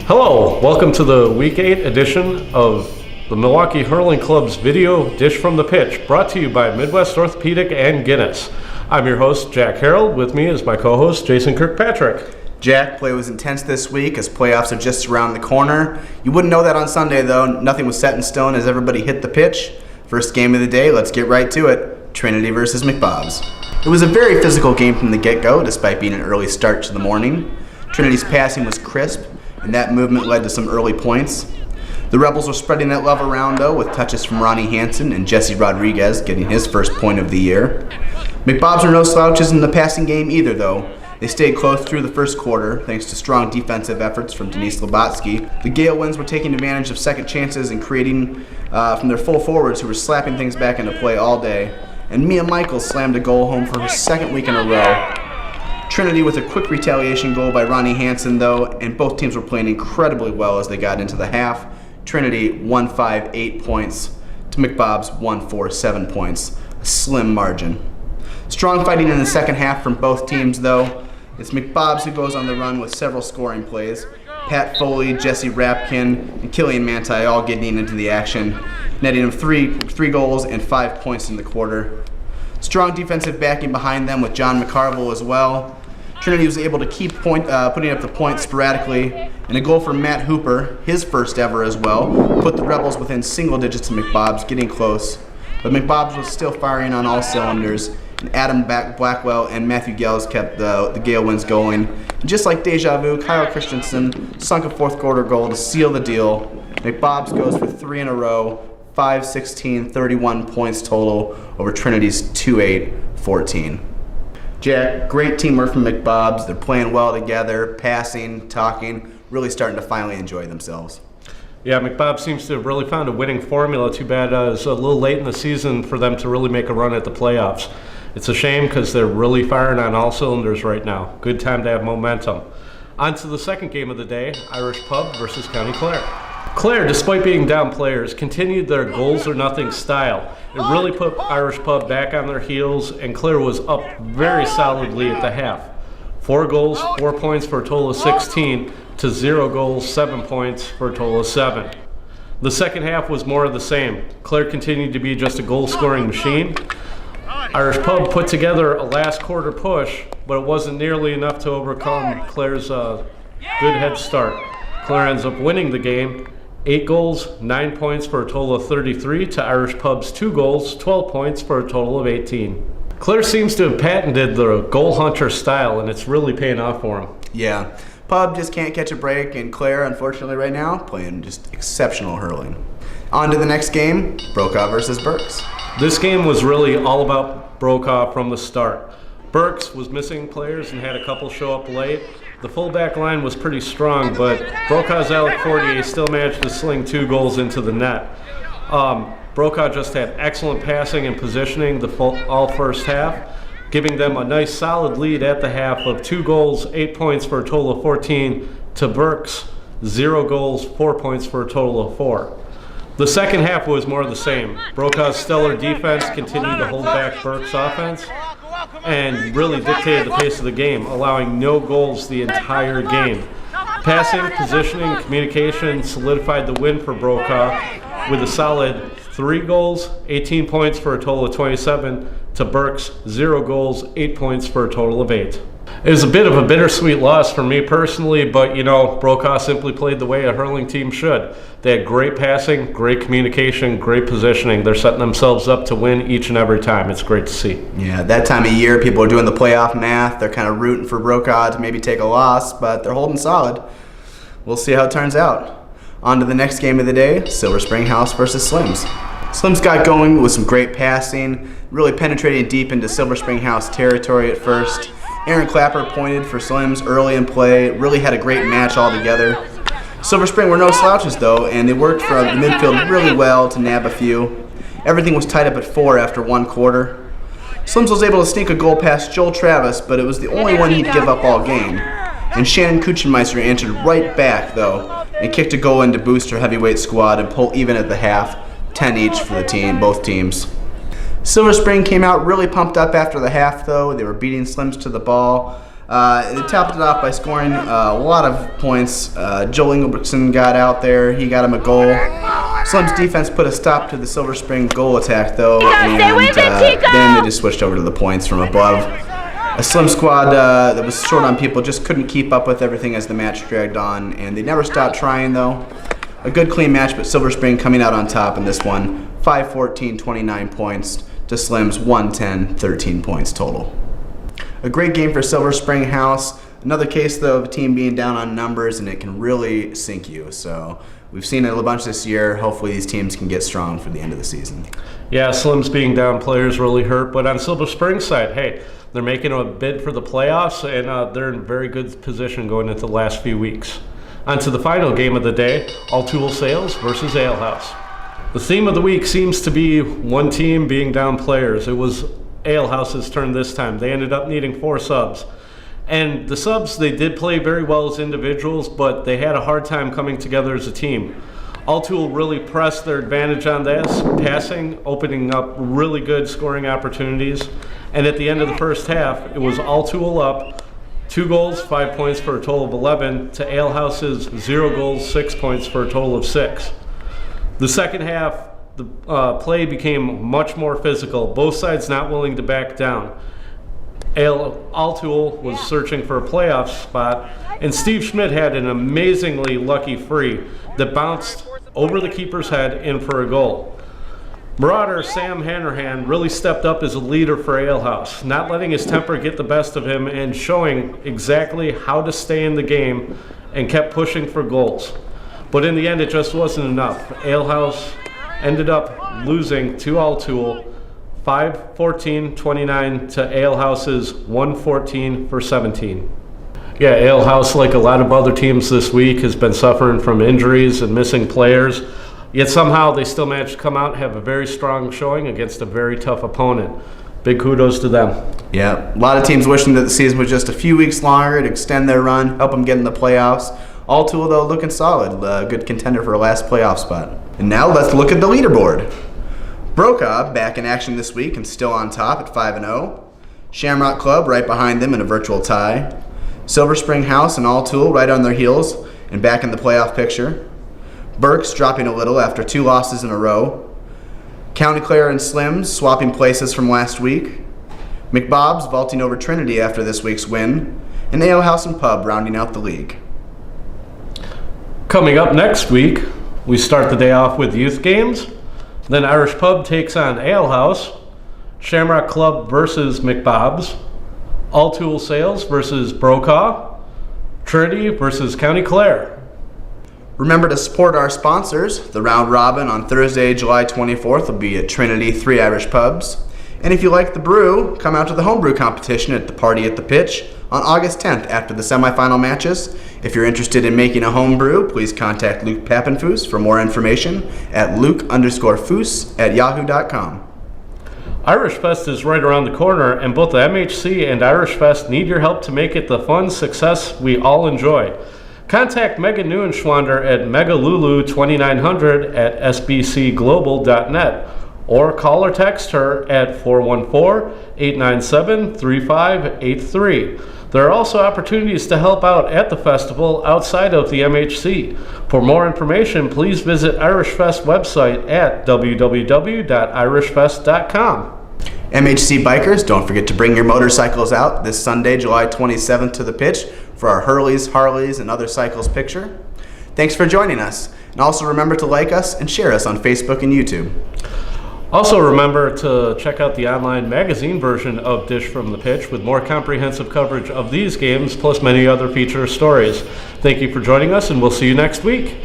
Hello, welcome to the Week 8 edition of the Milwaukee Hurling Club's video Dish from the Pitch, brought to you by Midwest Orthopedic and Guinness. I'm your host, Jack Harold. With me is my co-host, Jason Kirkpatrick. Jack, play was intense this week as playoffs are just around the corner. You wouldn't know that on Sunday, though. Nothing was set in stone as everybody hit the pitch. First game of the day, let's get right to it. Trinity versus McBob's. It was a very physical game from the get-go, despite being an early start to the morning. Trinity's passing was crisp, and that movement led to some early points. The Rebels were spreading that love around, though, with touches from Ronnie Hansen and Jesse Rodriguez getting his first point of the year. McBob's were no slouches in the passing game either, though. They stayed close through the first quarter, thanks to strong defensive efforts from Denise Labotsky. The Gale Winds were taking advantage of second chances and creating from their full forwards who were slapping things back into play all day. And Mia Michaels slammed a goal home for her second week in a row. Trinity with a quick retaliation goal by Ronnie Hansen, though, and both teams were playing incredibly well as they got into the half. Trinity 1-5, 8 points to McBob's 1-4, 7 points, a slim margin. Strong fighting in the second half from both teams, though. It's McBob's who goes on the run with several scoring plays. Pat Foley, Jesse Rapkin, and Killian Manti all getting into the action, netting them three goals and 5 points in the quarter. Strong defensive backing behind them with John McCarville as well. Trinity was able to keep putting up the points sporadically, and a goal from Matt Hooper, his first ever as well, put the Rebels within single digits of McBob's, getting close. But McBob's was still firing on all cylinders, and Adam Blackwell and Matthew Gales kept the Gale Winds going. And just like deja vu, Kyle Christensen sunk a fourth quarter goal to seal the deal. McBob's goes for 3 in a row, 5, 16, 31 points total over Trinity's 2-8, 14. Jack, great teamwork from McBob's. They're playing well together, passing, talking, really starting to finally enjoy themselves. Yeah, McBob seems to have really found a winning formula. Too bad it's a little late in the season for them to really make a run at the playoffs. It's a shame because they're really firing on all cylinders right now. Good time to have momentum. On to the second game of the day, Irish Pub versus County Clare. Clare, despite being down players, continued their goals-or-nothing style. It really put Irish Pub back on their heels, and Clare was up very solidly at the half. 4 goals, 4 points for a total of 16, to 0 goals, 7 points for a total of 7. The second half was more of the same. Clare continued to be just a goal-scoring machine. Irish Pub put together a last quarter push, but it wasn't nearly enough to overcome Clare's good head start. Clare ends up winning the game, 8 goals, 9 points for a total of 33 to Irish Pub's 2 goals, 12 points for a total of 18. Clare seems to have patented the goal hunter style, and it's really paying off for him. Yeah, Pub just can't catch a break, and Clare, unfortunately right now, playing just exceptional hurling. On to the next game, Brokaw versus Burks. This game was really all about Brokaw from the start. Burks was missing players and had a couple show up late. The fullback line was pretty strong, but Brokaw's Alec Fortier still managed to sling 2 goals into the net. Brokaw just had excellent passing and positioning all first half, giving them a nice solid lead at the half of 2 goals, 8 points for a total of 14 to Burks, 0 goals, 4 points for a total of 4. The second half was more of the same. Brokaw's stellar defense continued to hold back Burke's offense and really dictated the pace of the game, allowing no goals the entire game. Passing, positioning, communication solidified the win for Brokaw with a solid 3 goals, 18 points for a total of 27 to Burke's 0 goals, 8 points for a total of 8. It was a bit of a bittersweet loss for me personally, but Brokaw simply played the way a hurling team should. They had great passing, great communication, great positioning. They're setting themselves up to win each and every time. It's great to see. Yeah, that time of year, people are doing the playoff math. They're kind of rooting for Brokaw to maybe take a loss, but they're holding solid. We'll see how it turns out. On to the next game of the day, Silver Spring House versus Slims. Slims got going with some great passing, really penetrating deep into Silver Spring House territory at first. Aaron Clapper pointed for Slims early in play, really had a great match altogether. Silver Spring were no slouches though, and they worked from the midfield really well to nab a few. Everything was tied up at 4 after 1 quarter. Slims was able to sneak a goal past Joel Travis, but it was the only one he'd give up all game. And Shannon Kuchenmeister entered right back though, and kicked a goal in to boost her heavyweight squad and pull even at the half, 10 each for the team, both teams. Silver Spring came out really pumped up after the half, though. They were beating Slims to the ball. They topped it off by scoring a lot of points. Joel Engelbrechtson got out there. He got him a goal. Slim's defense put a stop to the Silver Spring goal attack, though, and then they just switched over to the points from above. A Slim squad that was short on people just couldn't keep up with everything as the match dragged on, and they never stopped trying, though. A good, clean match, but Silver Spring coming out on top in this one. 5-14, 29 points to Slim's 110, 13 points total. A great game for Silver Spring House. Another case, though, of a team being down on numbers, and it can really sink you. So we've seen it a bunch this year. Hopefully these teams can get strong for the end of the season. Yeah, Slim's being down players really hurt, but on Silver Spring's side, hey, they're making a bid for the playoffs, and they're in very good position going into the last few weeks. On to the final game of the day, All Tool Sales versus Ale House. The theme of the week seems to be one team being down players. It was Ale House's turn this time. They ended up needing 4 subs. And the subs, they did play very well as individuals, but they had a hard time coming together as a team. All Tool really pressed their advantage on this, passing, opening up really good scoring opportunities. And at the end of the first half, it was All Tool up, 2 goals, 5 points for a total of 11, to Ale House's 0 goals, 6 points for a total of 6. The second half, the play became much more physical, both sides not willing to back down. All Tool was searching for a playoff spot, and Steve Schmidt had an amazingly lucky free that bounced over the keeper's head in for a goal. Marauder Sam Hanrahan really stepped up as a leader for Ale House, not letting his temper get the best of him and showing exactly how to stay in the game and kept pushing for goals. But in the end, it just wasn't enough. Ale House ended up losing to All Tool 5-14-29 to Ale House's 114-17. Yeah, Ale House, like a lot of other teams this week, has been suffering from injuries and missing players. Yet somehow they still managed to come out and have a very strong showing against a very tough opponent. Big kudos to them. Yeah, a lot of teams wishing that the season was just a few weeks longer to extend their run, help them get in the playoffs. All Tool, though, looking solid. Good contender for a last playoff spot. And now let's look at the leaderboard. Brokaw back in action this week and still on top at 5-0. Shamrock Club right behind them in a virtual tie. Silver Spring House and All Tool right on their heels and back in the playoff picture. Burke's dropping a little after 2 losses in a row. County Clare and Slims swapping places from last week. McBob's vaulting over Trinity after this week's win. And Ale House and Pub rounding out the league. Coming up next week, we start the day off with youth games. Then Irish Pub takes on Ale House. Shamrock Club versus McBob's. All Tool Sales versus Brokaw. Trinity versus County Clare. Remember to support our sponsors. The round robin on Thursday, July 24th will be at Trinity 3 Irish Pubs. And if you like the brew, come out to the homebrew competition at the Party at the Pitch on August 10th after the semifinal matches. If you're interested in making a homebrew, please contact Luke Pappenfuss for more information at luke_fuss@yahoo.com. Irish Fest is right around the corner, and both the MHC and Irish Fest need your help to make it the fun success we all enjoy. Contact Megan Neuenschwander at megalulu2900 at sbcglobal.net or call or text her at 414-897-3583. There are also opportunities to help out at the festival outside of the MHC. For more information, please visit Irish Fest website at www.irishfest.com. MHC bikers, don't forget to bring your motorcycles out this Sunday, July 27th to the pitch for our Hurleys, Harleys, and other cycles picture. Thanks for joining us. And also remember to like us and share us on Facebook and YouTube. Also remember to check out the online magazine version of Dish from the Pitch with more comprehensive coverage of these games plus many other feature stories. Thank you for joining us, and we'll see you next week.